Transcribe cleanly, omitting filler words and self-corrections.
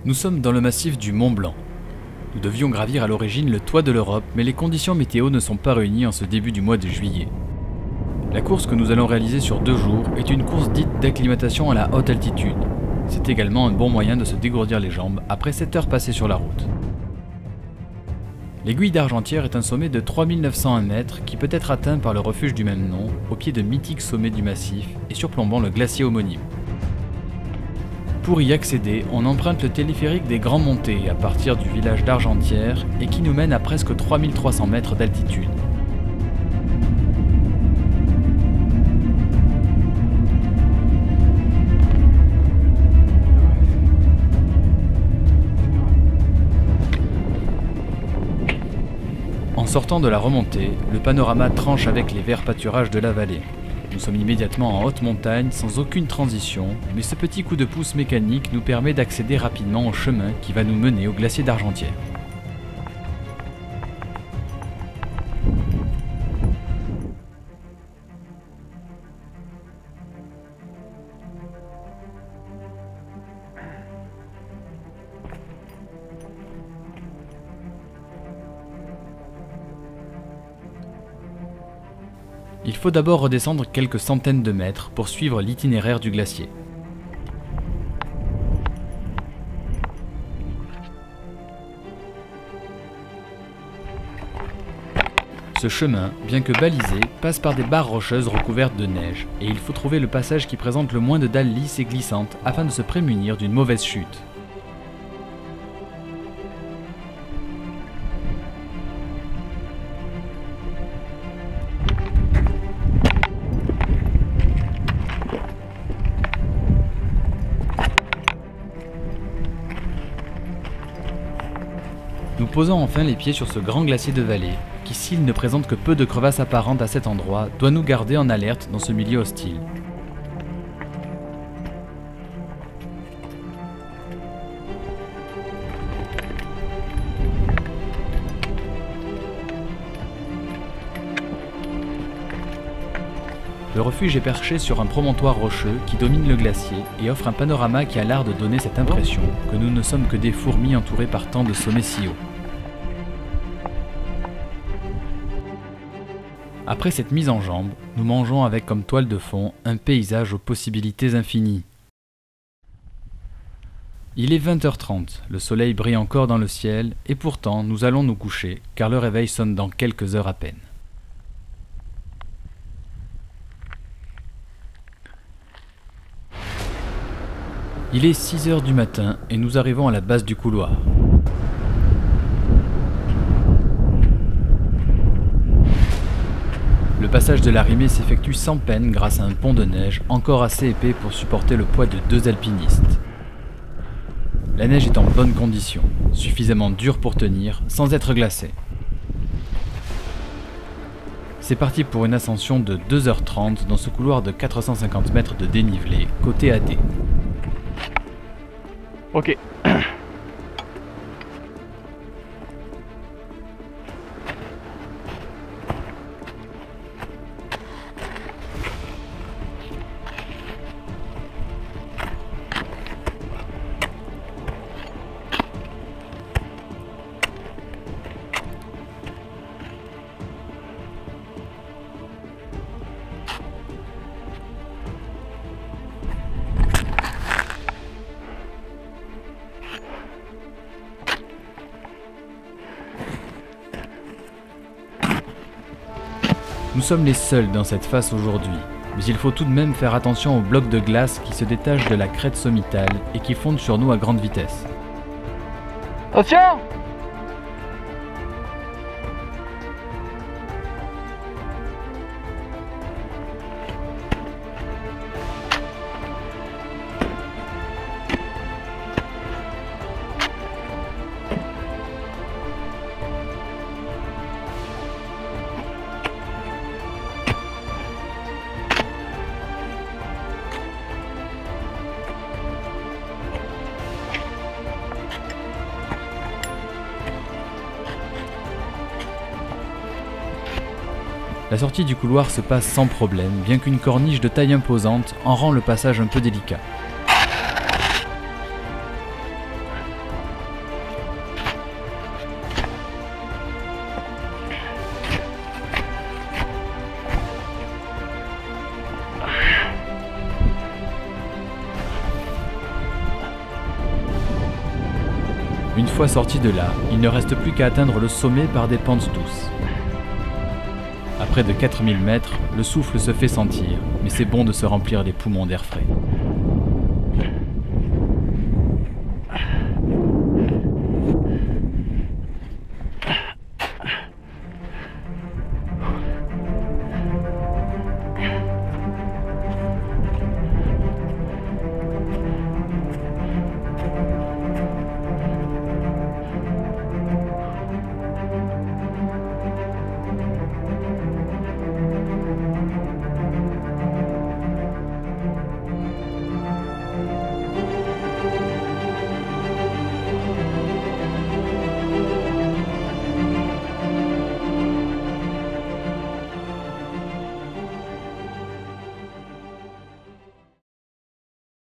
Nous sommes dans le massif du Mont Blanc. Nous devions gravir à l'origine le toit de l'Europe, mais les conditions météo ne sont pas réunies en ce début du mois de juillet. La course que nous allons réaliser sur 2 jours est une course dite d'acclimatation à la haute altitude. C'est également un bon moyen de se dégourdir les jambes après 7 heures passées sur la route. L'Aiguille d'Argentière est un sommet de 3901 mètres qui peut être atteint par le refuge du même nom, au pied de mythiques sommets du massif et surplombant le glacier homonyme. Pour y accéder, on emprunte le téléphérique des Grands Montées à partir du village d'Argentière et qui nous mène à presque 3300 mètres d'altitude. En sortant de la remontée, le panorama tranche avec les verts pâturages de la vallée. Nous sommes immédiatement en haute montagne sans aucune transition, mais ce petit coup de pouce mécanique nous permet d'accéder rapidement au chemin qui va nous mener au glacier d'Argentière. Il faut d'abord redescendre quelques centaines de mètres pour suivre l'itinéraire du glacier. Ce chemin, bien que balisé, passe par des barres rocheuses recouvertes de neige, et il faut trouver le passage qui présente le moins de dalles lisses et glissantes afin de se prémunir d'une mauvaise chute. Nous posons enfin les pieds sur ce grand glacier de vallée, qui s'il ne présente que peu de crevasses apparentes à cet endroit, doit nous garder en alerte dans ce milieu hostile. Le refuge est perché sur un promontoire rocheux qui domine le glacier et offre un panorama qui a l'art de donner cette impression que nous ne sommes que des fourmis entourées par tant de sommets si hauts. Après cette mise en jambe, nous mangeons avec comme toile de fond un paysage aux possibilités infinies. Il est 20h30, le soleil brille encore dans le ciel et pourtant nous allons nous coucher car le réveil sonne dans quelques heures à peine. Il est 6 h du matin et nous arrivons à la base du couloir. Le passage de l'arrimée s'effectue sans peine grâce à un pont de neige encore assez épais pour supporter le poids de 2 alpinistes. La neige est en bonne condition, suffisamment dure pour tenir sans être glacée. C'est parti pour une ascension de 2h30 dans ce couloir de 450 mètres de dénivelé, côté AD. Ok. Nous sommes les seuls dans cette face aujourd'hui, mais il faut tout de même faire attention aux blocs de glace qui se détachent de la crête sommitale et qui fondent sur nous à grande vitesse. Attention! La sortie du couloir se passe sans problème, bien qu'une corniche de taille imposante en rend le passage un peu délicat. fois sorti de là, il ne reste plus qu'à atteindre le sommet par des pentes douces. À près de 4000 mètres, le souffle se fait sentir, mais c'est bon de se remplir les poumons d'air frais.